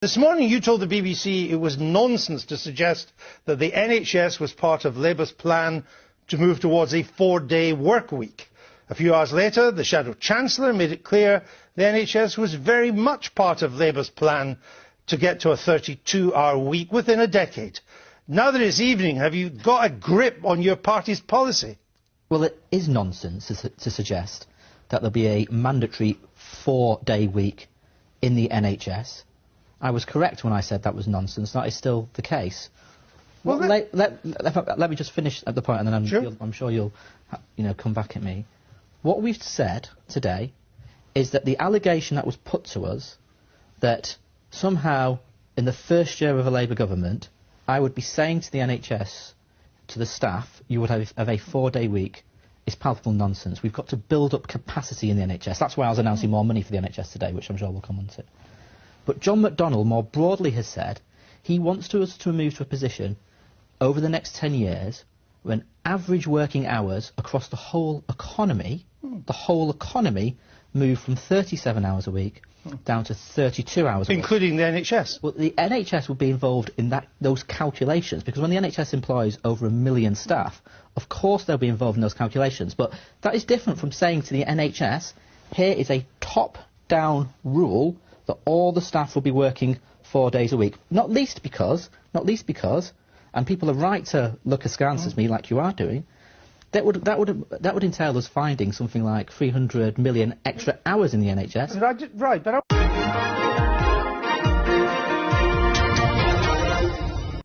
This morning you told the BBC it was nonsense to suggest that the NHS was part of Labour's plan to move towards a 4-day work week. A few hours later, the Shadow Chancellor made it clear the NHS was very much part of Labour's plan to get to a 32-hour week within a decade. Now that it's evening, have you got a grip on your party's policy? Well, it is nonsense to suggest that there'll be a mandatory 4-day week in the NHS. I was correct when I said that was nonsense. That is still the case. Well, let me just finish at the point, and then I'm sure you'll come back at me. What we've said today is that the allegation that was put to us that somehow in the first year of a Labour government I would be saying to the NHS, to the staff, you would have a 4-day week, is palpable nonsense. We've got to build up capacity in the NHS. That's why I was announcing more money for the NHS today, which I'm sure we'll come on to. But John McDonnell more broadly has said he wants us to move to a position over the next 10 years when average working hours across the whole economy move from 37 hours a week down to 32 hours a week. Including the NHS? Well, the NHS will be involved in those calculations, because when the NHS employs over 1 million staff, of course they'll be involved in those calculations. But that is different from saying to the NHS, here is a top-down rule that all the staff will be working 4 days a week. Not least because, and people are right to look askance at me like you are doing, that would entail us finding something like 300 million extra hours in the NHS. Right, but